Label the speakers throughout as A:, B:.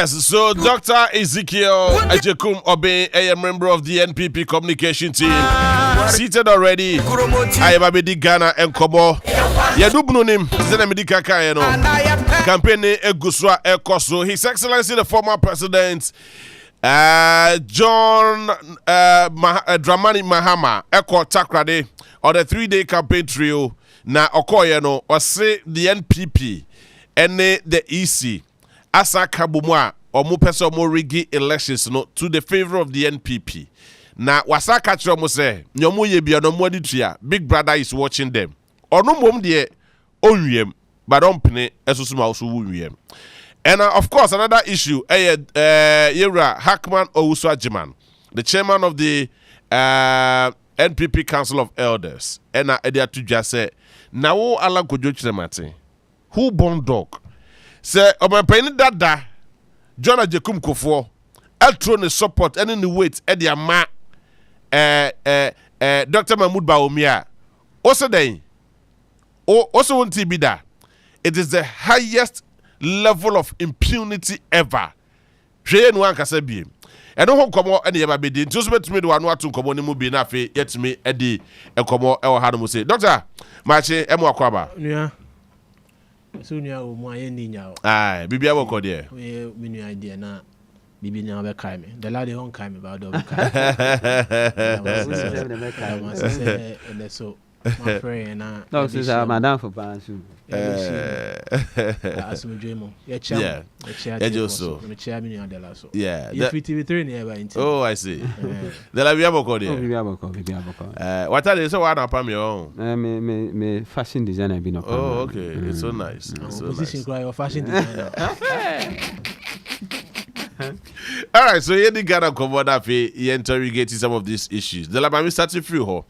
A: Yes, so Dr. Ezekiel Ejekum Obe, a member of the NPP communication team, seated already. I am Abedi Ghana and Kobo. Yadubnunim, Zenamidi Kaka, campaign Eguswa Ekoso. His Excellency, the former president, John Dramani Mahama, Eko Takrade, on the 3-day campaign trio. Na Okoyeno, or say the NPP, and the EC. Asa kabumwa omu pesa omu rigi elections no to the favor of the NPP. Na wasa kachiro mo se nyomu yebi anomu aditria. Big brother is watching them. Onu mom de onwiem but ompene esusuma osu wunwiem. And of course another issue Yera Hackman Owusu-Agyemang, the chairman of the NPP Council of Elders. And Edia Tudja say na wo ala kojo chiremate. Who born dog? Say, Omapaini Dada, John Ajekum Kufour, Eltron support any the weight, Eddie Ma, Dr. Mahmoud Bawumia. Also, won't be that. It is the highest level of impunity ever. Shey no an kasa bi. E no ho komo ene ye ba bedi. Nti so betumi de wano ato komo ne mu bi na afi yetumi edi ekomo e wo ha no mu say. Doctor, machi e mo akwaba.
B: Yeah. So nya o mo aye ni nya o.
A: Ah, bibi aboko de.
B: We new idea na bibi nya be kai me. The lady hon kai me ba do be kai. So my friend na.
C: No, this is madam for bansu.
B: Asum dwemo. Yeah. Yeah, so. Me chia me nya de la so.
A: Yeah.
B: If TV3 near by into.
A: Oh, I see. The la bibi aboko de.
C: Oh, bibi aboko.
A: What are they so what apam your own?
C: Me fashion designer be no.
A: Oh, okay. It's so nice. It's so
B: position
A: nice.
B: cry of fashion designer.
A: All right, so here the Ghana Commander interrogating some of these issues. The Labami started through her.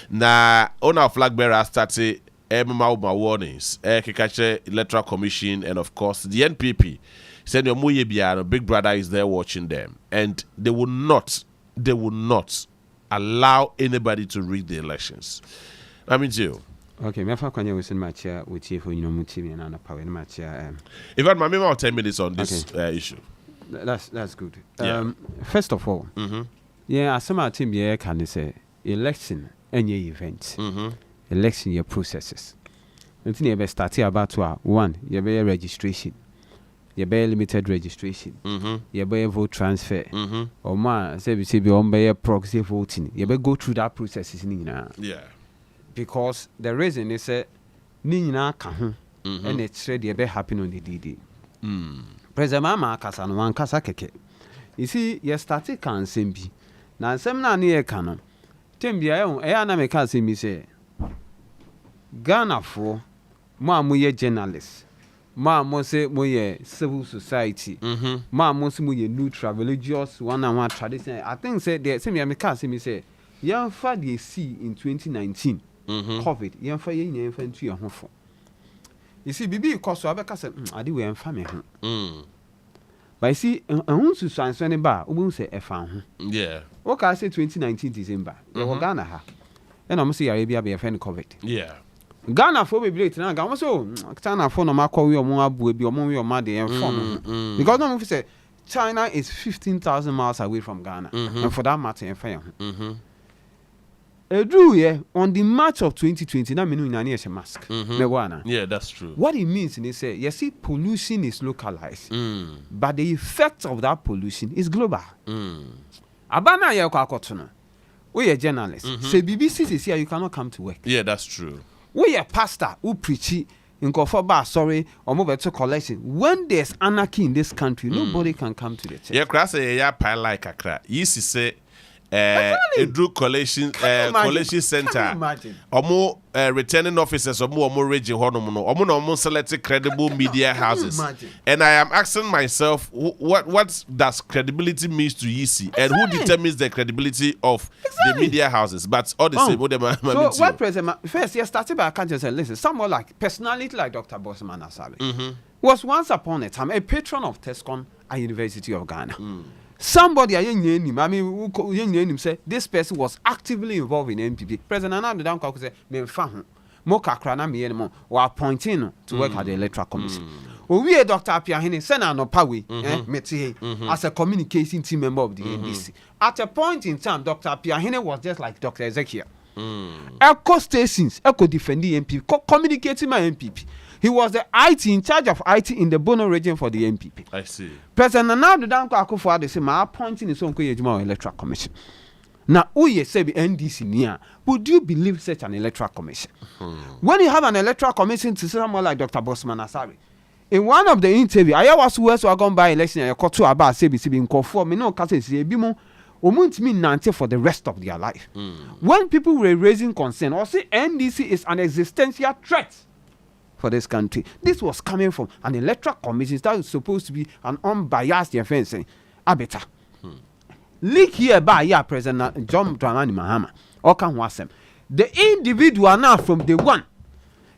A: Now, on our flag bearer started my warnings, Kikache Electoral Commission, and of course the NPP. Said your Muye Biano, Big Brother is there watching them, and they will not allow anybody to rig the elections. I mean, you.
C: Okay, me fa kwanya we send my chair with you for me and power in my chair.
A: In fact, my memo 10 minutes on this issue.
C: That's good.
A: Yeah.
C: First of all, yeah, as some team yeah can say election any event, election your processes. Until you start about one, you be registration, you be limited registration, you be vote transfer, or ma say we be on by proxy voting. You be go through that process
A: Yeah.
C: Because the reason is that nina can and it's ready you be happen on the DD. President Mama kasa no wan kasa keke. You see, you started can sembi. Na nsem na ne ka Tembia e na me ka semi say Ghana for mo ye journalists. Mo say mo ye civil society. Mo say mo ye neutral religious one and one tradition. I think say there semi me ka semi say yan fa dey see in 2019 COVID yan fa ye nyan fa ntu ye ho fo. You see, Bibi because Abeka said, I do en family. But I see, I want to sign a bar, who say a fan.
A: Yeah.
C: What can I say 2019 December? You were Ghana, ha. And I'm saying Arabia be a friend COVID.
A: Yeah.
C: Ghana for be late now. Ghana so, China for no Marco, your mom will be your mom, your mother, and phone. Because no one say China is 15,000 miles away from Ghana. And for that matter, and fire. Drew, on the March of 2020, na menu na a mask.
A: Yeah, that's true.
C: What it means is say, you see, pollution is localized, but the effect of that pollution is global. Abana ya kwa kotono. We are journalists. Say BBC is here, you cannot come to work.
A: Yeah, that's true.
C: We are pastor who preach in Kufour, sorry, or move to collection. When there's anarchy in this country, nobody can come to the church.
A: Yeah, class ya pile like a crack. You say. Drew Collation Center. Omo returning officers omo region hono no. Omo selected credible media houses. And I am asking myself what does credibility means to EC and who determines the credibility of the media houses? But all the same,
C: so what president first you started by can't just say listen, someone like personality like Dr. Bosman Asabe was once upon a time a patron of Tescon at University of Ghana. Somebody I mean who say this person was actively involved in NPP. President Anadu Danko say me fa ho mo kakra na me or appointing to work at the electoral commission. we Dr. Apiahene send no pawe as a communication team member of the NDC. At a point in time, Dr. Apiahene was just like Dr. Ezekiel. Echo stations, echo defending MPP, communicating my MPP. He was the IT in charge of IT in the Bono region for the NPP.
A: I see.
C: President Nana Danko Kufour they say my appointing is on Koyejuma Electoral Commission. Now, Uye say the NDC near. Would you believe such an electoral commission? When you have an electoral commission to someone like Dr. Bosman Asari, in one of the interview, I was who are going by election and got to about CBC being Kufour. Me no case say bimo. Omuntimi nante for the rest of their life. When people were raising concern, or say NDC is an existential threat for this country, this was coming from an electoral commission that was supposed to be an unbiased defense. Abeta. Leak here by President John Dramani Mahama. Okan Wasem. The individual now from the one.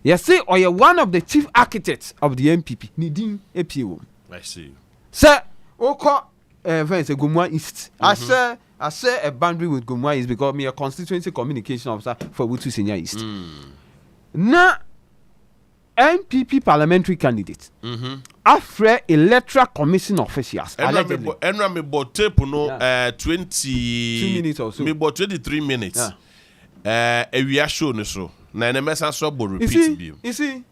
C: You see, or you're one of the chief architects of the NPP. Nidin APO.
A: I see.
C: Sir, Oko. Gumwa East. I share a boundary with Gumwa East because me a constituency communication officer for Wutu Senior East. Now, NPP parliamentary candidate. After electoral commission officials.
A: And me bought tape no 22
C: minutes or so.
A: Me bought 23 minutes. We are shown so. Na message so bo repeat bi.
C: You see.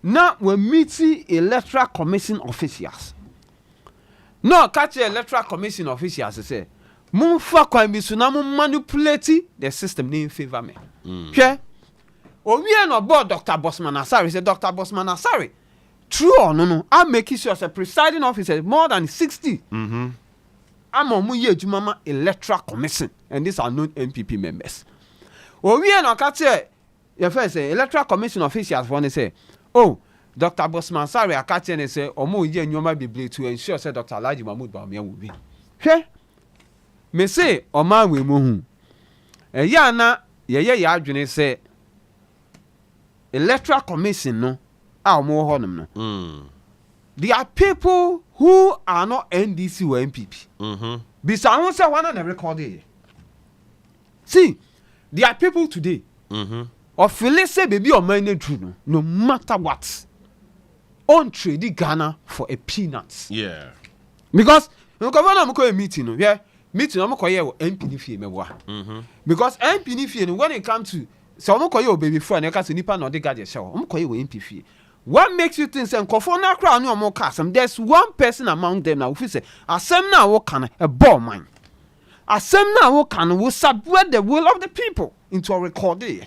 C: Now we meeting electoral commission officials. No, catch the electoral commission officials say, Mumfa kwa mbisuna manipulate the system in favor me. Okay? We are not board Dr. Bosman Asari. Say Dr. Bosman Asari. True or no, I'm making sure as a presiding officer more than 60. I'm on Muye Jumama electoral commission, and these are not NPP members. We are not catch your first electoral commission officials want to say, oh. Dr. Bosman Asari akache ne say omo ye nyoma bible to ensure say Dr. Alhaji Mahmood Bawumia will be. Hwe. Me say oma we mo hu. Ya na ye adwene say electoral commission no a omo ho nom no. There are people who are not NDC or NPP. Bisa won say one na record here. See, there are people today. Or feel say baby o man na true no matter what. On trade Ghana for a peanuts.
A: Yeah.
C: Because no governor am a meeting no. Yeah. Meeting am ko ye NPP fie mewa. Because NPP fie when it comes to so am ko ye baby friend e ka se nipa no de gade show. Am ko ye NPP fie. What makes you think say nkofo na kra no am ka some there's one person among them now who say asem na wo kan a ball mine. Asem na wo kan will subvert the will of the people into a recording.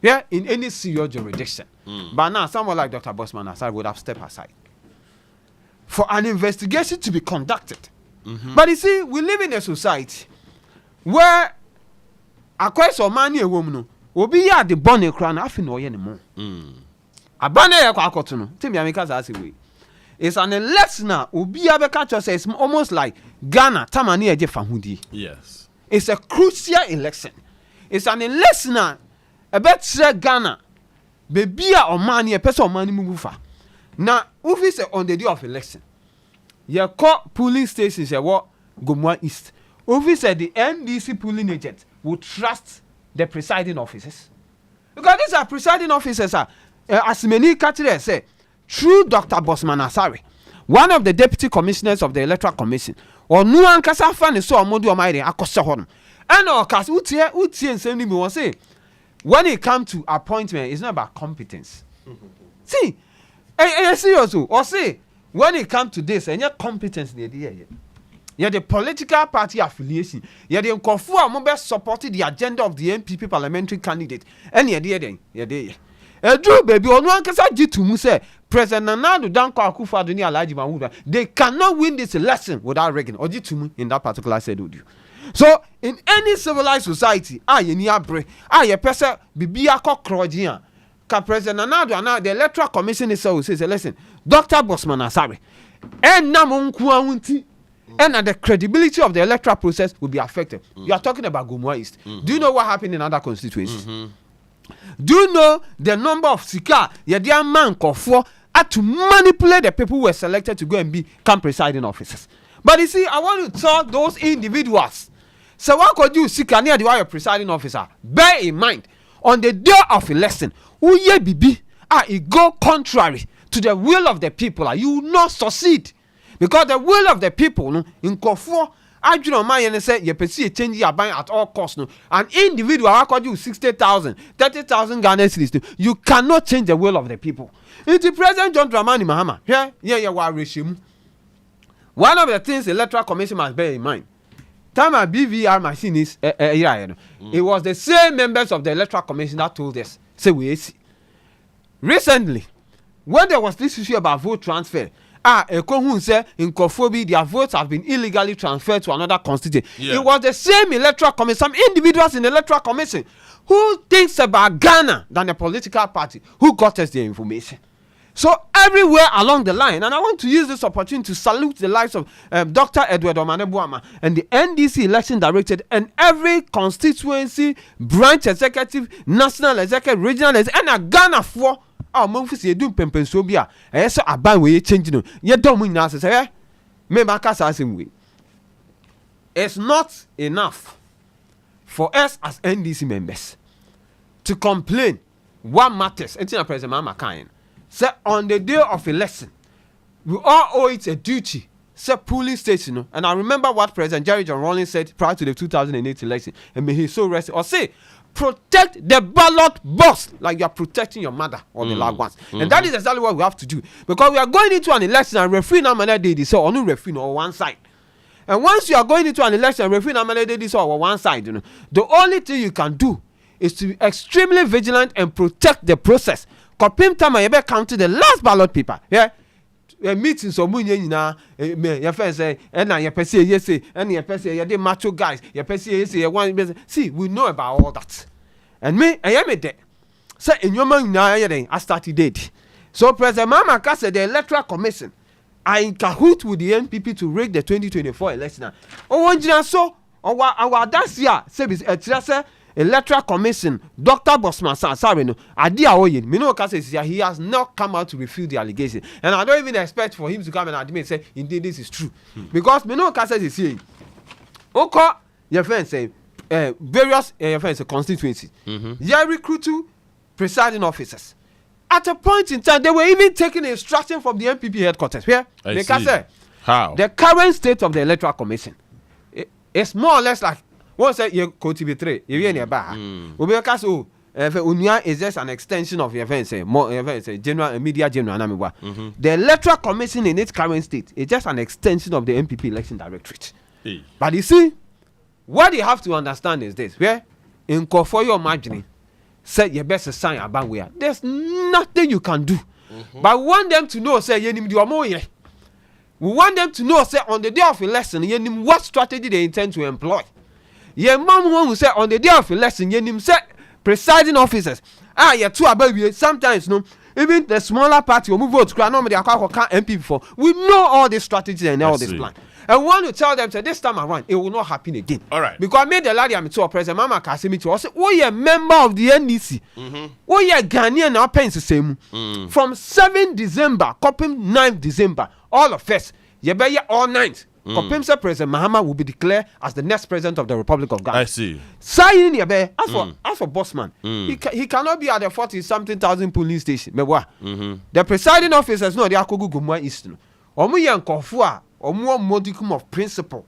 C: Yeah, in any serious jurisdiction. But now, someone like Dr. Bosman Asari would have stepped aside for an investigation to be conducted. But you see, we live in a society where a question of money a woman will be at the bonnet crown, I feel no anymore. A bonnet a quacotuno, Timmy America's as way. It's an election, Ubi Abekacho says almost like Ghana, Tamani Jefahudi.
A: Yes.
C: It's a crucial election. It's an election. A better Ghana, baby or money, a person money move. Now, officer on the day of election, your court polling stations, your what Gumwa East. Officer, the NDC polling agent will trust the presiding officers because these are presiding officers. As many catchers say, through Dr. Bosman Asari, one of the deputy commissioners of the electoral commission, Onua nkasa fa ne so omodu omaire akose ho no. And o kas utie nsem ni mi won say when it comes to appointment, it's not about competence. See, serious. Or say, when it comes to this, and your competence, you're the political party affiliation. You're the Kufour who best supported the agenda of the NPP parliamentary candidate. And you're there. Drew baby, Onua nkasa jitu mu say President Nana Danko Kufour ni Alhaji Mahmood. They cannot win this election without rigging. Or jitu mu in that particular said audio. So in any civilized society, ye ni abre, ye person bibia kokrojian. Ka President Nana the electoral commission is so says listen, Dr. Bosman Asari, and namunku awunti, and the credibility of the electoral process will be affected. You are talking about Gumwa East. Do you know what happened in other constituencies? Do you know the number of sika ye dear man Kufour had to manipulate the people who were selected to go and become presiding officers? But you see, I want to tell those individuals. So what could you see near the wire presiding officer? Bear in mind, on the day of election, it go contrary to the will of the people, you will not succeed. Because the will of the people, no, in Kufour, I do not mind and say, you perceive change your bank at all costs. No, an individual, I call you 60,000, 30,000 Ghana cedis. You cannot change the will of the people. It's the President John Dramani Mahama. Yeah, one of the things the Electoral Commission must bear in mind. Time a BVR machine is it was the same members of the Electoral Commission that told us. Say we see. Recently, when there was this issue about vote transfer, Ekohun said in Kufour their votes have been illegally transferred to another constituency. Yeah. It was the same Electoral Commission, some individuals in the Electoral Commission who thinks about Ghana than the political party who got us the information. So everywhere along the line, and I want to use this opportunity to salute the lives of Dr. Edward Omanebuama and the NDC election directorate and every constituency, branch executive, national executive, regional executive, and a Ghana for our months you do Pempensobia. And so a ban way changing. You don't mean that say, me makasa same way. It's not enough for us as NDC members to complain what matters. Until President Mama Kain. Say on the day of election, we all owe it a duty. Say polling station, and I remember what President Jerry John Rawlings said prior to the 2008 election, and may he so rest. Or say, protect the ballot box like you are protecting your mother or the loved ones, and that is exactly what we have to do because we are going into an election and referee now man did this or no referee on one side, and once you are going into an election and referee now man did this or one side, the only thing you can do is to be extremely vigilant and protect the process. Kopim time you be count the last ballot paper. Yeah, meeting so munye nyina your friend say and your person yes say and your person you dey macho guys your person yes say one see we know about all that. And me I am there. Say in your man na I started date. So President Mama said the Electoral Commission are in cahoot with the NPP to rig the 2024 election. Oh one so our dance year say be Electoral Commission, Dr. Bosman sorry no, Adia Oyin, Mino says he has not come out to refute the allegation. And I don't even expect for him to come and admit say indeed this is true. Because Mino says is saying, okay, your friends say various your friends constituencies. They recruit presiding officers. At a point in time, they were even taking instruction from the NPP headquarters. Where they can say
A: how
C: the current state of the Electoral Commission is more or less like one say you go to be three. You hear nearby. We because Onua is just an extension of your events. More events. General media general. The Electoral Commission in its current state is just an extension of the NPP election directorate. Hey. But you see, what you have to understand is this: where in Kufour your margining, say your best sign about where there's nothing you can do. But we want them to know, say you need to more. We want them to know, say on the day of election, you need what strategy they intend to employ. Your mom who say on the day of election, you say presiding officers. You're too about sometimes no, even the smaller party will move votes. Normally, I can't MP for. We know all this strategy and all this plan. And want to tell them, say this time around, it will not happen again. All right. Because I made the lady I'm to President Mama Kasimi to say, oh, you're a member of the NDC. Oh, you're Ghanaian now paying the same. From 7 December, copying 9 December, all of us, you better all 9th. President Mahama will be declared as the next president of the Republic of Ghana. I see. As for Bossman, he cannot be at the 40-something-thousand police station. The presiding officers know they are Gumwa Eastern. Omu Kufour, more modicum of principle,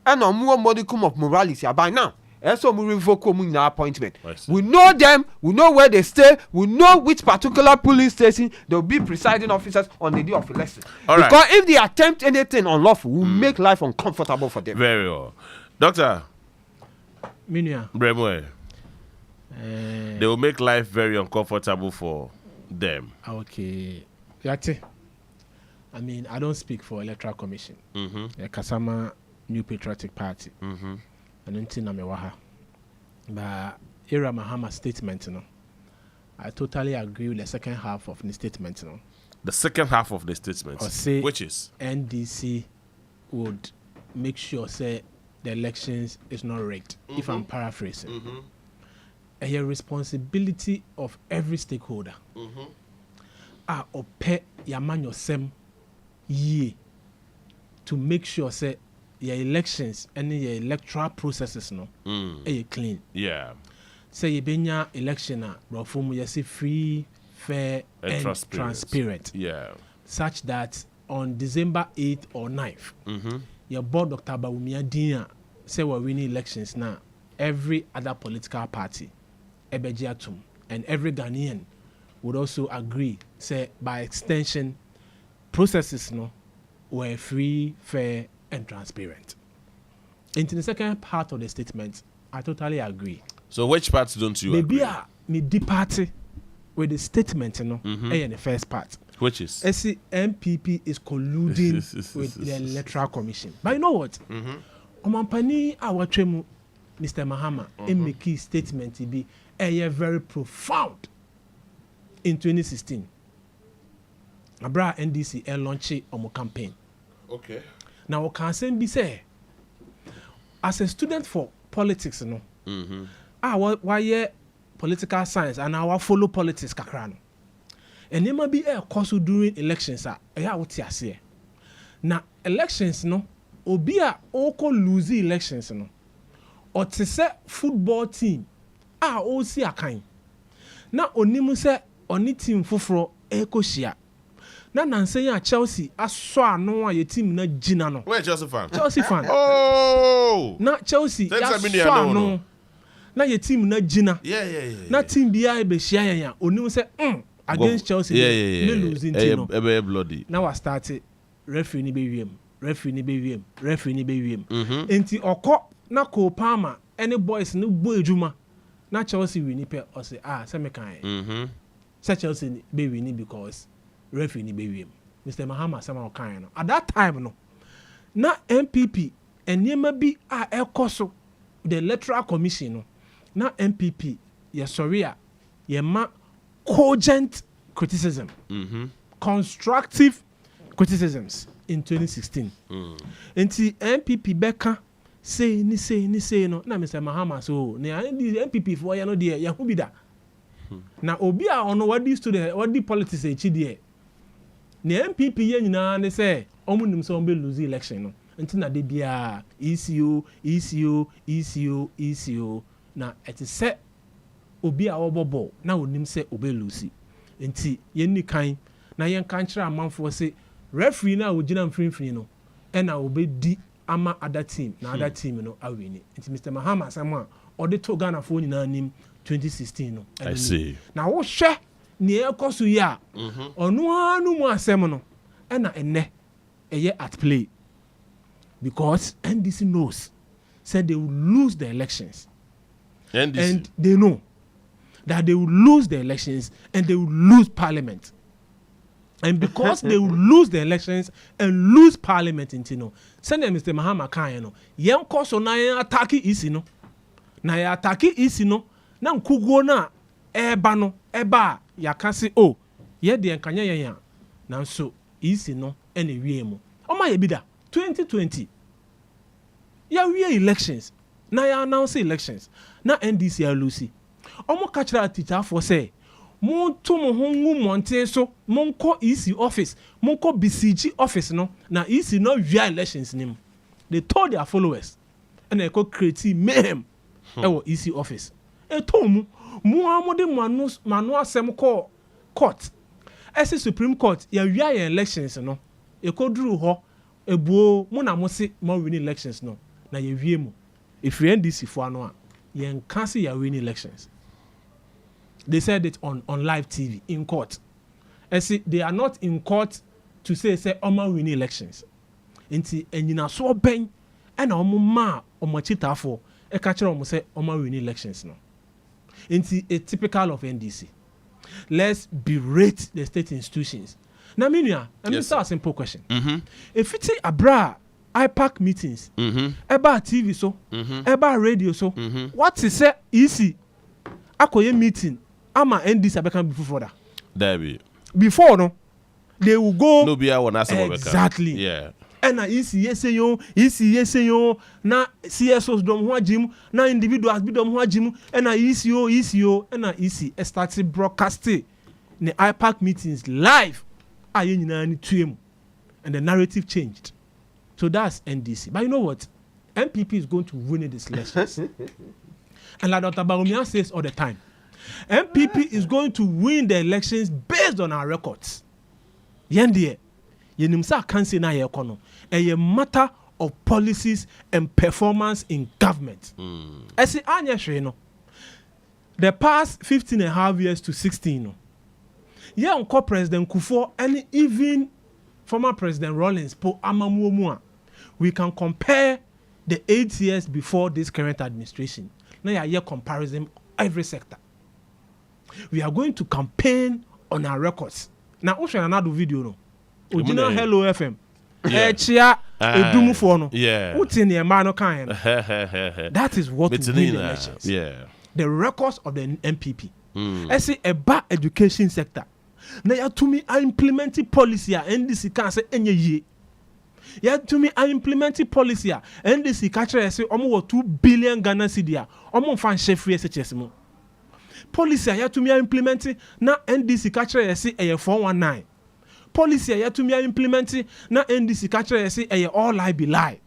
C: and more modicum of morality. By now, so we revoke appointment. We know them, we know where they stay, we know which particular police station they'll be presiding officers on the day of election. Because if they attempt anything unlawful, we'll make life uncomfortable for them. Very well. Doctor
B: Minia
A: Bremwe, they will make life very uncomfortable for them.
B: Okay. Yate. I mean, I don't speak for Electoral Commission. Kasama New Patriotic Party. And until Namewaha. But Ira Mahama statement, I totally agree with the second half of the statement.
A: The second half of the statement, which is
B: NDC would make sure say the elections is not rigged. If I'm paraphrasing, a responsibility of every stakeholder. Ope yaman yosem ye to make sure say your elections and your electoral processes clean. Yeah. Say you benya election brofum you see free, fair, and transparent.
A: Yeah.
B: Such that on December 8th or 9th, your board Dr. Bawumia Dina say we're winning elections now. Every other political party, Ebejiatum, and every Ghanaian would also agree, say by extension, processes were free, fair, and transparent. Into the second part of the statement, I totally agree.
A: So which parts don't you agree?
B: Maybe me party with the statement, in the first part.
A: Which is?
B: See, NPP is colluding with the Electoral Commission. But you know what? Omampani Awachemu, Mr. Mahama, in the key statement, to be very profound in 2016. Abra NDC launched a campaign.
A: Okay.
B: Now, can be say, as a student for politics, why political science and our follow politics kakrano. And there might be a course during elections. Now elections obia oko lose elections or to say football team all see a kind. Now onimu say oni team fufro eko shia. Na nanse ya Chelsea aswa no a team na gina no.
A: Where Chelsea fan?
B: Chelsea fan.
A: Oh.
B: Na Chelsea ya swa no. Na your team na gina.
A: Yeah.
B: Na team biya be shia ya. Onimu say against Chelsea.
A: Yeah.
B: Losing team.
A: Bloody.
B: Now I started referee ni be wiem. Enti oko na ko Palmer any boys no boy ejuma. Na Chelsea win pe or say say me kan. Say Chelsea be win because referee ni be wiem. Mr. Mahama sama kan no. At that time no. Na NPP enema bi ekoso the electoral commission no. Na NPP ye sorry ye ma cogent criticism. Constructive criticisms in 2016. Nti NPP beka say no na Mr. Mahama so na NPP for ya no de ya hu bi da. Na obi a ono wadi student wadi politics e chi de. Na NPP ye nyina ne say omunim so be lose election no. Nti na de bia ECO na it is say obi a obobo na onim say obe lose. Nti ye ni kan na yen kan kira amanfo say referee na ogina mfrinfrin no e na obe di ama other team na other team no awini. Nti Mr. Mahama sama ode to Ghana fo nyina nim 2016 no.
A: I see.
B: Na wo hwe ne ekoso ya Onua no mu asem no e na enne eye at play because NDC knows said they will lose the elections.
A: NDC.
B: And they know that they will lose the elections and they will lose parliament. And because they will lose the elections and lose parliament in Tino, send them Mr. Mahama Kayano, young course on attack isino. Na ya attack isino, na kugona ebano, eba, ya kasi oh, ye de nkanya ya na so isino ene wiemo. Oma yebida 2020. Ya we elections. Na ya announce elections. Na NDC ya Lucy. Omo kachira teacher for say mon to mo hongu monte so mon ko EC office mon ko BCG office no na EC no via elections nim. They told their followers and they ko create mayhem e EC office. E to mu amode manu asem ko court. Ese Supreme Court ya via elections no. E ko duru ho ebuo mo na mo se mo win elections no. Na ye wie mu. If you NDC for no a yen cancel your winning elections. They said it on live TV in court. And see, they are not in court to say Oma winning elections. Inti enyina so ben and omo ma omo chita for e ka kire omo say Oma winning elections no. Inti a typical of NDC. Let's berate the state institutions. Now Minia, let me start a simple question. If it's abra IPAC meetings, eba TV so, eba radio so, what is say easy? Akoye meeting, ama NDC abeka before that.
A: There
B: before no, they will go.
A: No be I want
B: exactly.
A: Yeah.
B: And na EC yo, na CSOs dom ho agim, na individuals bi dom ho agim, and na ECO, and na EC started broadcasting the IPAC meetings live. Aye nyina ni tuem, and the narrative changed. So that's NDC. But you know what? NPP is going to win this elections. And like Dr. Bawumia says all the time, NPP is going to win the elections based on our records. Yendie, yenimsa can't say na yekono. A matter of policies and performance in government. I say anya no. The past 15 and a half years to 16. Yeah, uncle President Kufour and even former President Rawlings po amamuomua. We can compare the 8 years before this current administration. Now you hear comparison every sector. We are going to campaign on our records. Now, we shall another video no. Original Hello FM. Yeah.
A: Yeah.
B: That is what we win the elections.
A: Yeah.
B: The records of the NPP. I say a bad education sector. Now you to me I implementing policy and this can say any year. Yeah, to me, I implemented policy and this catcher say almost 2 billion Ghana cedi. Almost fan chef free SHS mo. Policy yeah to me I implemented na NDC catcher say a 419. Policy yeah to me I implemented na NDC catcher say a all lie be lie.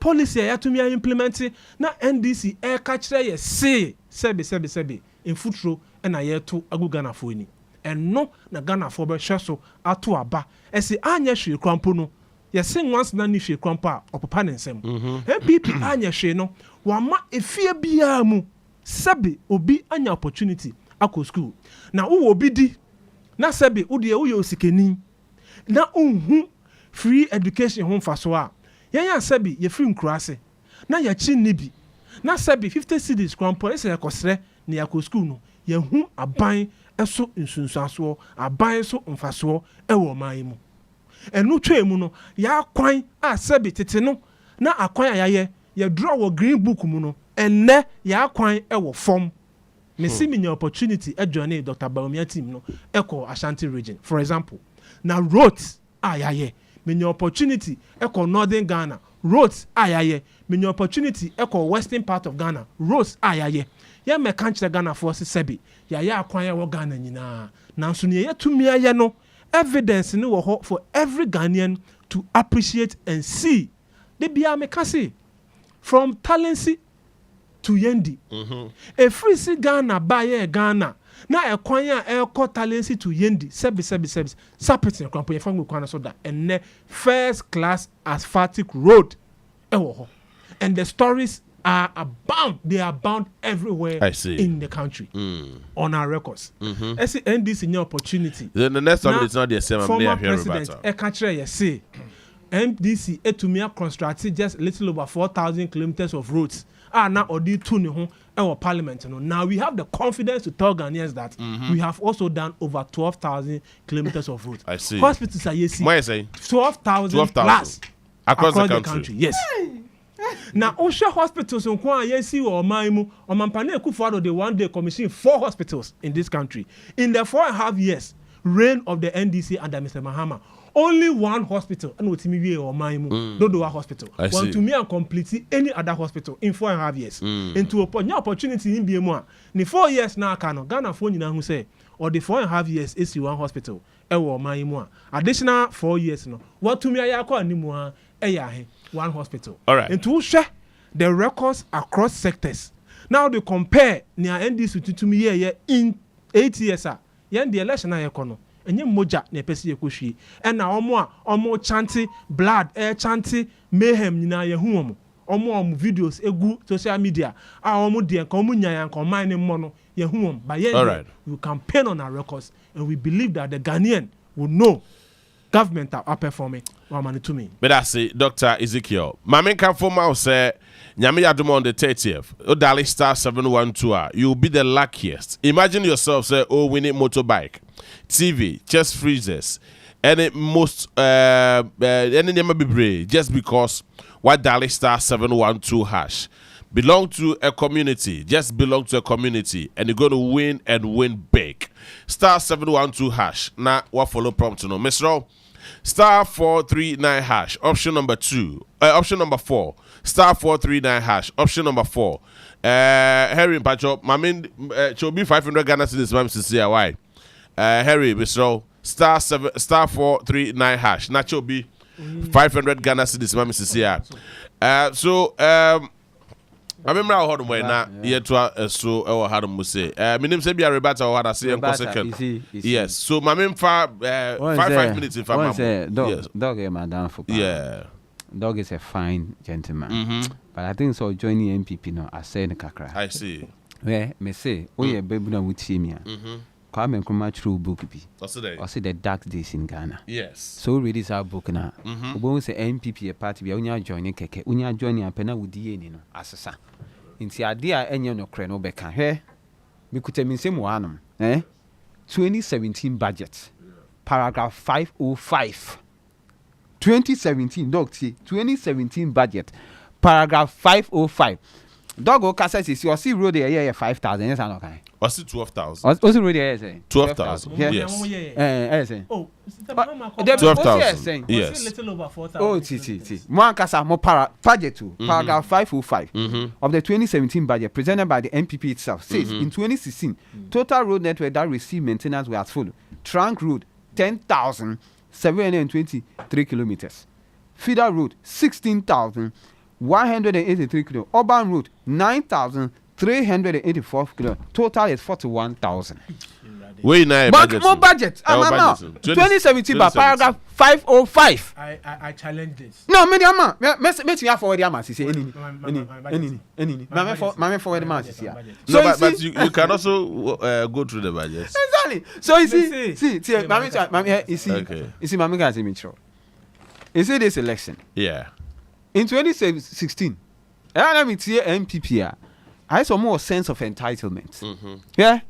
B: Policy yeah to me I implemented na NDC air catcher say sebi in footro and I to agu Ghana for ni. And no na Ghana for be so atu aba. E say anya hwe krampo no. You sing once na ni hwe krampa opapa ne nsem. NPP anya hwe no wa ma efie bia mu sebe obi anya opportunity akọ school. Na wo obi di na sebe wo de wo ye osikeni. Na unhu free education ho mfaso a. Yen ya sebe ye free nkurase. Na ya chi ni bi. Na sebe 50 cedis krampa ese ekosre na yakọ school no. Ye hu aban eso nsunsuaso aban so mfaso ewo man mu. Enu twa mu no ya kwan a sebe tete no na akwan ayaye ye draw wo green book mu no enne ya kwan ewo form me see me opportunity e join Dr. Bawumia team no eko Ashanti region for example na roads ayaye me opportunity eko northern Ghana roads ayaye me opportunity eko western part of Ghana roads ayaye ya me kan kire Ghana for sebe ya akwan ewo Ghana nyina nanso ne ye tumi aye no evidence in WOHO for every Ghanaian to appreciate and see. They be a mekasi from Talensi to Yendi. A free see Ghana buy Ghana. Now a kwanya a call Talensi to Yendi. Sebi. Sapitin company from Ghana soda and ne first class asphaltic road. And the stories are abound. They are bound everywhere in the country on our records. I see NDC new opportunity.
A: Then the next one is not the same.
B: Former president, I say NDC etumia constructed just a little over 4,000 kilometers of roads. Now odi tuni hon our parliament. Now we have the confidence to tell Ghanaians that we have also done over 12,000 kilometers of roads.
A: I see.
B: Hospitals are 12,000 plus across the country. Yes. Now, Osha hospitals on Kwa Yesi or Maimu or Mampane Kufour, they one day commission 4 hospitals in this country. In the 4.5 years reign of the NDC under Mr. Mahama, only 1 hospital, and with me or Maimu, Dodoa Hospital. Want to me and complete any other hospital in 4.5 years. Into a new opportunity in BMO. In 4 years now, Ghana phone who say, or the 4.5 years is 1 hospital. Ewo Maimu. Additional 4 years no. What to me I call anymore. 1 hospital.
A: All right.
B: And to share the records across sectors. Now they compare near NDC to me in 8 years. The election I econo. And you moja ne pesi yekushi. And now omo chanty blood, air chanty mayhem nina ye huomo. Omo videos egu social media. Omo de komu nya and combine mono ye huom. But yet we campaign on our records and we believe that the Ghanaian will know government are performing. To me.
A: But I say, Dr. Ezekiel, my main former say, Nyame Adum on the 30th, Odali star 712, you'll be the luckiest. Imagine yourself, say, oh, we need motorbike, TV, chest freezers, any most, any name be brave, just because what Dali star 712 hash belong to a community, just belong to a community, and you're going to win and win big. Star 712 hash. Now, what follow prompt to know? Mr. Star 439 hash, option number 2. Option number 4. Star 439 hash, option number 4. Harry Pacho, my main Chobi 500 Ghana cedis, ma'am, to why. Harry, Mr. Star 439 hash, Nacho B 500 Ghana cedis, ma'am, to I remember how hard way na yet to so or had mu say. Minim say be a rebata or had say second. Yes. So my main 5 minutes if I'm
C: dog madam for.
A: Yeah.
C: Dog is a fine gentleman. But I think so joining NPP now I say kakra.
A: I see.
C: Where me say we a baby na with him. Come and come through book be.
A: I
C: see the dark days in Ghana.
A: Yes.
C: So read this our book now. We say NPP a party be unya joining keke. Unya joining apena wudi eni no asesa. Inti idea enye no kre no beka. He me kuta mi nsem wanum. 2017 budget. Paragraph 505. 2017 dog 2017 budget. Paragraph 505. Dog o kasa si o see road here 5,000 yes and okay.
A: I see 12,000.
C: O see road here say
A: 12,000. Yes.
C: Say.
B: Oh,
A: 12,000. Yes.
B: A little over 4,000.
C: Oh, Mo kasa mo budget to paragraph 505 of the 2017 budget presented by the NPP itself says in 2016 total road network that received maintenance were as follows: trunk road 10,723 kilometers, feeder road 16,183 kilometers, urban road 9,384 kilometers. Total is 41,000.
A: Wait, now
C: more budget. 2017 by paragraph 505.
B: I challenge this.
C: No, me ama. Me forward the ama. Say any. Mama forward the ama.
A: So, but you can also go through the budget.
C: Exactly. So you see, mama, you see,
A: okay.
C: You see, mama can see me through. You see this election.
A: Yeah.
C: In 2016, let me tell NPP. I saw more sense of entitlement. Yeah.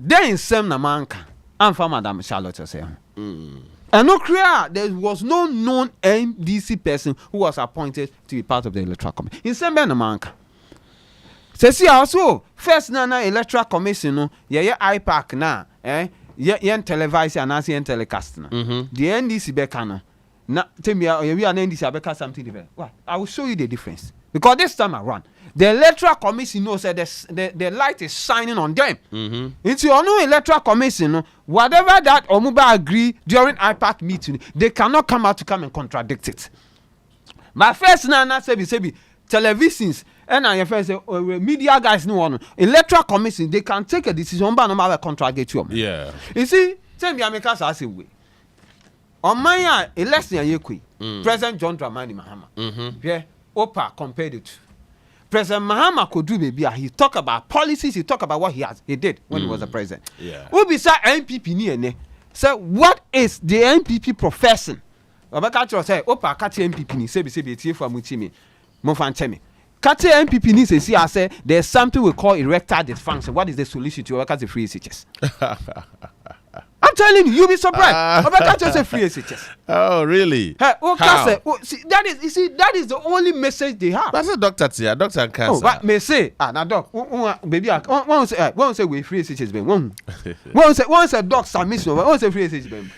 C: Then some namanka and for Madam Charlotte say. And no clear, there was no known NDC person who was appointed to be part of the electoral commission. In some namanka. See also first na electoral commission no ye IPAC na yen televise and as yen telecast na. The NDC beka no na tell me we an NDC abeka something different. What? I will show you the difference. Because this time around, the electoral commission knows that the light is shining on them. It's your new electoral commission, whatever that Omuba agree during IPAC meeting, they cannot come out to come and contradict it. My first na say televisions and I first say media guys no one electoral commission they can take a decision but no matter contradict you.
A: Yeah.
C: You see, tell me America say way. On my election ye President John Dramani Mahama. Yeah. Opa compared it to President Mahama could do maybe he talk about policies, he talk about what he did when he was the president.
A: Yeah.
C: Who beside NPP ni so what is the NPP professing? Obaka say Opa kati NPP ni say tie for mutimi mo fan temi. Kati NPP ni say there's something we call erectile dysfunction. What is the solution to Obaka free SHS? I'm telling you, you'll be surprised. Obaka say free SHS.
A: Oh, really?
C: Hey, that is the only message they have.
A: That's a doctor here, doctor and cancer.
C: Oh, but me say, now doc, baby, one say we free SHS, ben. One say doc submission, one say free SHS, ben.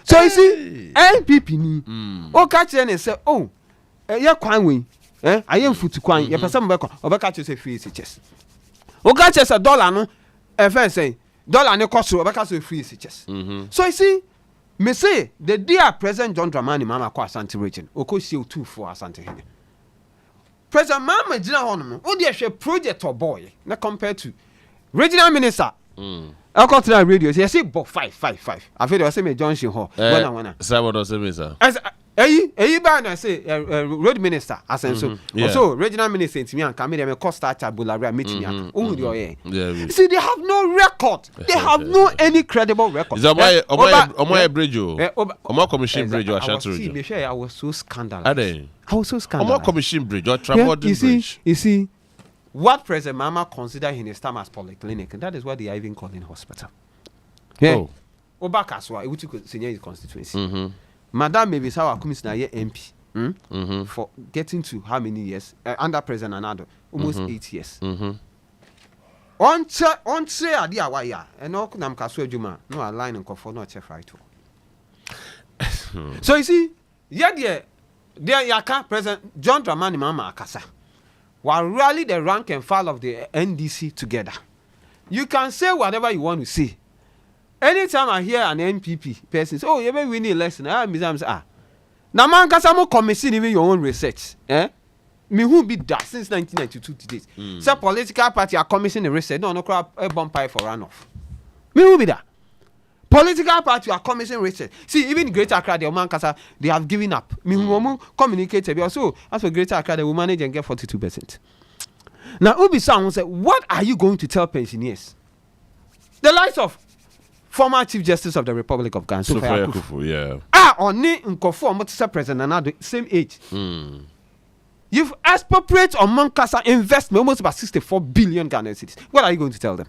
C: So you see, NPP ni, catch and say, yeah, kwan we, I am foot to kwan, yeah, person Obaka say free SHS. Catch us $1, no, if say. Dollar ne cost Obaka say free SHS. So you see, me say the dear President John Dramani Mama kwa Asante region, oko see 2 for Asante here. President Mama Jina hono, o dey share project or boy, na compared to regional minister. I got to radio, say 5. I feel say me Johnson Hall. One.
A: Say what does it mean, sir?
C: Ba na say road minister asenso also regional minister ntimi an come dem cost start abulari meeting am ohun the oye. See, they have no record, they have no any credible record.
A: Is omo bridge omo commission bridge or Ashanti region.
C: See, I was so scandalous. I was so
A: scandalous. Omo commission bridge or Trabording bridge.
C: You see what President Mama consider in his time as polyclinic, and that is what they are even calling hospital. Yeah. Obaka so e wuti senior his constituency. Madam maybe our commissioner here MP for getting to how many years under President Anado almost 8 years. On say adia waya and no nam kaso adwuma no align nkofo no chef right. So you see there yaka President John Dramani Mama akasa while rally the rank and file of the NDC together. You can say whatever you want to say. Anytime I hear an NPP person say, you may win the election, I'm say, now man, because I'm commission even your own research. Me me who be that since 1992 to date. So political party are commissioning research. No crap a bumpy for runoff. Me who be that? Political party are commissioning research. See, even Greater Accra, the Oman Kasa, they have given up. Me who communicate. Also, as for Greater Accra, they will manage and get 42%. Now, Ubi Sam will say, what are you going to tell pensioners? The likes of former Chief Justice of the Republic of Ghana,
A: Kufour, yeah.
C: Oni Kufour, Motisa President, and the same age. You've expropriated on Mankasa investment almost about 64 billion Ghana cedis. What are you going to tell them?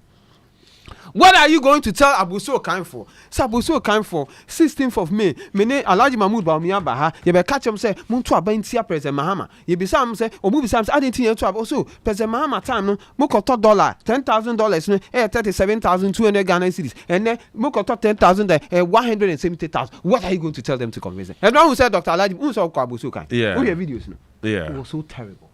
C: What are you going to tell Abuso Kainfor? So Abuso Kainfor, 16th of May, Mene Alaji Mahmoud Bawumia Baha, you be catch him say, Muntu Abentia President Mahama. You be some say, or movie Sams, I didn't hear to also President Mahama time, no, Moko $10, $10,000, no, 37,200 Ghana cedis, and then Moko $10,000, 170,000. What are you going to tell them to convince them? And one who said Dr. Alaji, Unso Abuso Kain. Yeah. Who your videos, no?
A: Yeah.
C: It was so terrible.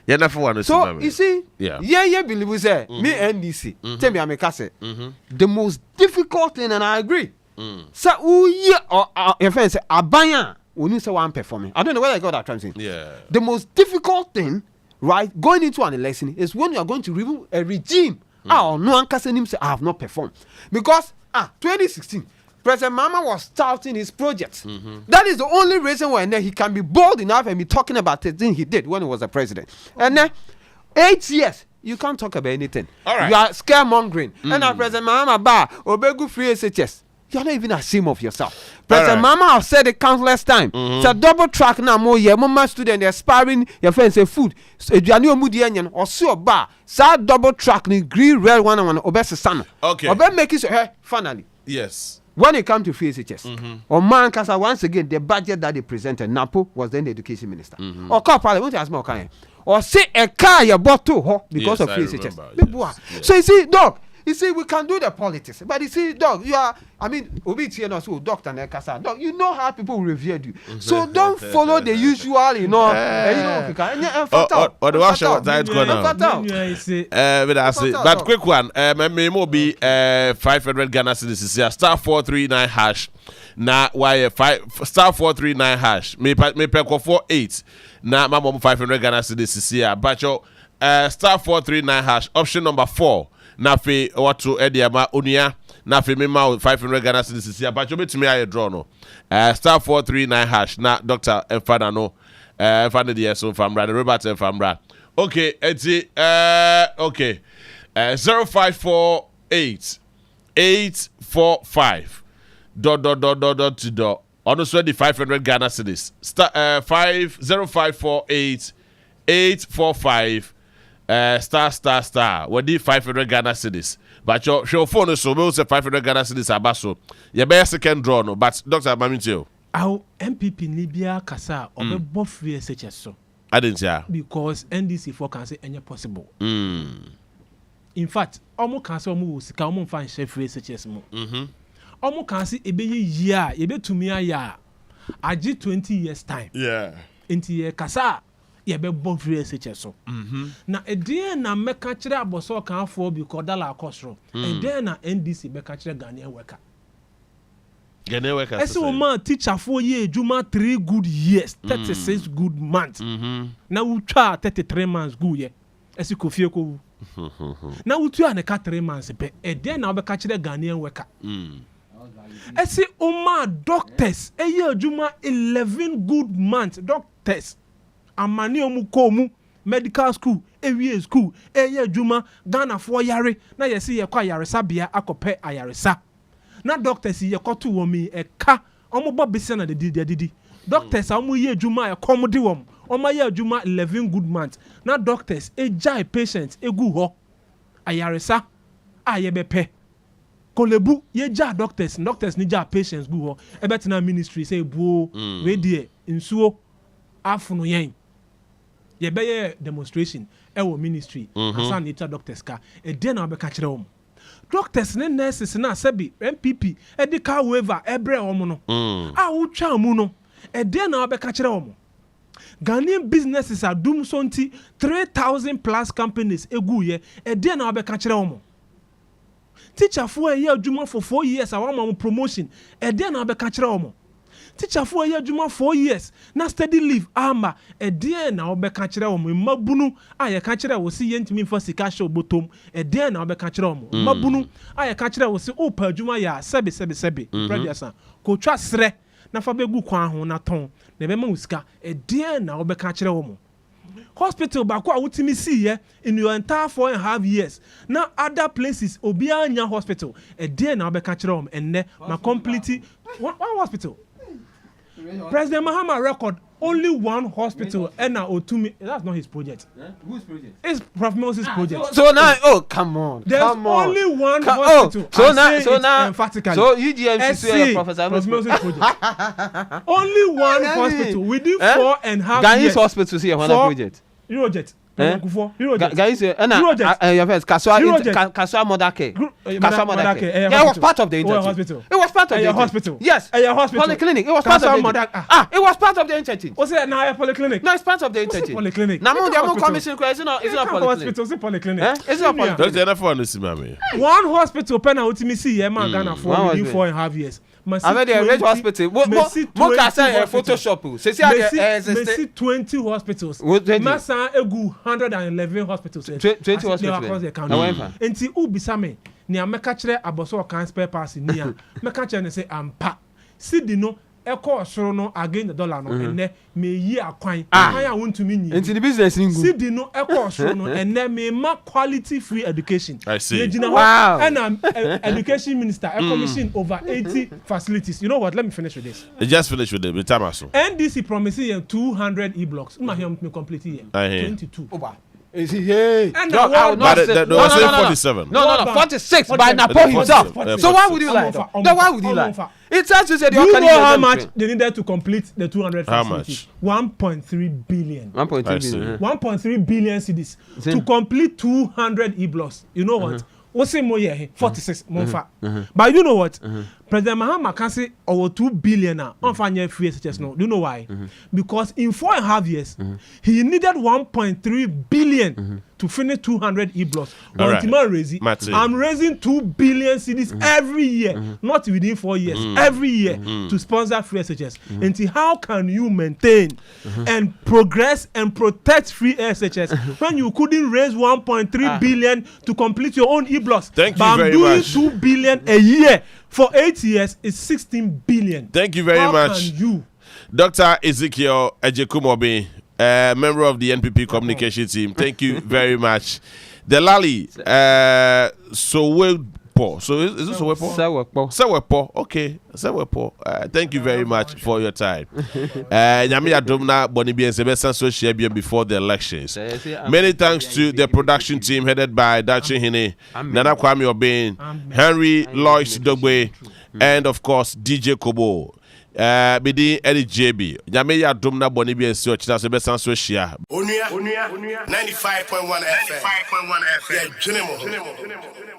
A: Yeah, never want
C: so you see, believe we say me NDC. Tell me, I'm a cassette. The most difficult thing, and I agree. So, or your friend say, Abaya, when you say one performing, I don't know where I got that translation. Yeah. The most difficult thing, right, going into an election is when you are going to remove a regime. No one can say I have not performed because 2016. President Mama was starting his project. That is the only reason why he can be bold enough and be talking about the thing he did when he was a president. And then 8 years, you can't talk about anything. All right. You are scaremongering. And now President Mama Obegu free SHS. You're not even ashamed of yourself. President Mama have said it countless times. It's a double track now. More mama student aspiring your friends say food. So you are new moody onion or so bar. So double track ni green red one obese sana. Okay. Obe make it so finally.
A: Yes.
C: When it comes to FHS, or Mankasa, once again, the budget that they presented, Napo was then the education minister. Or call parliament as more kind. Or say a car you bought to because of FHS. Yes. So you see, dog, you see, we can do the politics. But you see, dog, you are, I mean, Obi also, Dr. Nekasa, dog, you know how people revere you. So don't follow the usual, you know,
A: but quick one, may be 500 Ghana cedis, star 439 hash. Now, why star 439 hash? Me pay 48. Now, my mom 500 Ghana cedis here, but your star 439 hash, option number 4. Nafi what to Ediama Onua Nafi Mima 500 Ghana cedis here, but you bet me I draw no. Star 439 hash na Dr. Enfana no. Enfana the so famra the Robert Enfamra. Okay, eti okay. 0548 845 dot. Honestly, the 500 Ghana cedis. Star 0548 845 star. What did 500 Ghana cedis? But your phone is so we'll say 500 Ghana cedis abaso. Your best second draw no. But Dr. Mamintio.
B: Our MPP Libya Kasa or the both free SHS so.
A: I didn't say
B: because NDC for can say any possible. In fact, almost can say almost can find chef free SHS mo. Almost can say ebe year, ebe to me a year. I 20 years time. Yeah. Into year Kasa. Yebe bon free SHS so. Na ede na meka kire aboso kan for bi kodala akosro. Ede na NDC meka kire Ghanaian worker.
A: Ghanaian worker.
B: Ese o man teacher for ye ejuma 3 good years, 36 good months. Na utwa 33 months good ye. Ese Kofie ko. Na utwa na ka 3 months be. Ede na meka kire Ghanaian worker. Ese o man doctors eye ejuma 11 good months doctors. Amani omukomu medical school ewie school eye adwuma Ghana for yare na yesi ye kwa yaresa bia akope ayaresa na doctors ye koto wo mi eka omubo bese na didi doctors amu ye adwuma e komode wom oma ye adwuma 11 good months na doctors ejai patients egu ho ayaresa ayebepe kolebu ye ja doctors ni ja patients gu ho ebetina ministry say buo we die nsuo afunu yen ye be demonstration ewo ministry asan nature doctors ka e dey na be ka kire wom doctors ne nurses na sabi MPP medical waiver ebre wom no a wutwa mu no e dey na be ka kire wom Ghanaian businesses are doom sonti 3,000 plus companies egu ye e dey na be ka kire wom teacher for a year adwuma for 4 years awama promotion e dey na be ka kire wom teacher for a year juma 4 years na steady leave ama e dey na obeka kire o mabunu aye ka kire wo si yentimi for sika show botom e dey na obeka kire o mabunu aye ka kire wo si o pa juma ya sebe previous ko twa sre na fa begu kwan ho na ton na be ma usika e dey na obeka kire wo hospital bako awutimi see here in your entire 4.5 years now other places obia nya hospital e dey na obeka kire o enne ma complete one hospital. President Mahama record only one hospital and now Otumi. That's not his project.
C: Whose project?
B: It's Prof. Moses' project.
C: So now, come on.
B: There's only one hospital.
C: So now,
B: emphatically.
C: So UGMC
B: Professor Moses' project. Only one hospital within 4.5
C: Ghanaian
B: years.
C: hospital see one project.
B: Eurojet.
C: Kufour. Guys, your first Kaswa Modake. Yeah, it was part of the interchange. It was part of the hospital. Yes. Polyclinic. It was part of the it was part of the interchange.
B: What's it now? A polyclinic.
C: No, it's part of the interchange.
B: Polyclinic.
C: Now, the commission it's not polyclinic.
B: Hospital, it's polyclinic.
C: It's not polyclinic.
A: That's the other one, Mami.
B: One hospital pen out to me see Ghana for within 4.5 years.
C: I mean, the rich hospital. What can say Photoshop?
B: See 20 hospitals. Massa egu 111 hospitals.
C: 20 hospitals
B: across the country. Enti ubisame ni ameka kire aboso kan spare parts ni a meka kire ne say ampa. Sidi no eko osoro no against the dollar no enne me yi akwan. Akwan a wontumi nyi.
C: Enti the business ni ngu.
B: Sidi no eko osoro no enne me ma quality free education.
A: I see.
B: Wow. And education minister a commission over 80 facilities. You know what? Let me finish with this.
A: Just finish with the time also.
B: NDC promising 200 e-blocks. Ma hear me complete here. 22.
C: Is he hey?
B: And
A: no, 47.
C: No, 46 by Napo himself. So why would you lie? Then why would you lie? It says you said
B: you know how much they needed to complete the 200 facilities?
A: How much?
B: 1.3 billion.
C: 1.3 billion.
B: 1.3 billion cedis to complete 200 e-blocks. You know what? What's more here? 46 monfa. But you know what? President Mahama can say over 2 billion on final free SHS now. Do you know why? Because in 4.5 years, he needed 1.3 billion to finish 200 e-blocks. I'm raising 2 billion cedis every year, not within 4 years, every year to sponsor free SHS. And how can you maintain and progress and protect free SHS when you couldn't raise 1.3 billion to complete your own e-blocks?
A: Thank you very much.
B: I'm doing 2 billion a year. For 8 years, it's 16 billion.
A: Thank you very much.
B: How can you?
A: Dr. Ezekiel Ejekumobi, member of the NPP communication team. Thank you very much. The Lali, Sowepo. So is this Sowepo? Sowepo. Okay. Sowepo. Thank you very much for your time. Nyami Adomna Bonibi and Sebastian Soshia before the elections. Many thanks to the production team headed by Dachi Hine, Nana Kwame Obin, Henry Lois Dogwe, and of course DJ Kobo. Bidi Eddie JB. Nyami Adomna Bonibi and Sebastian Soshia.
D: Onua 95.1 FM. Yeah,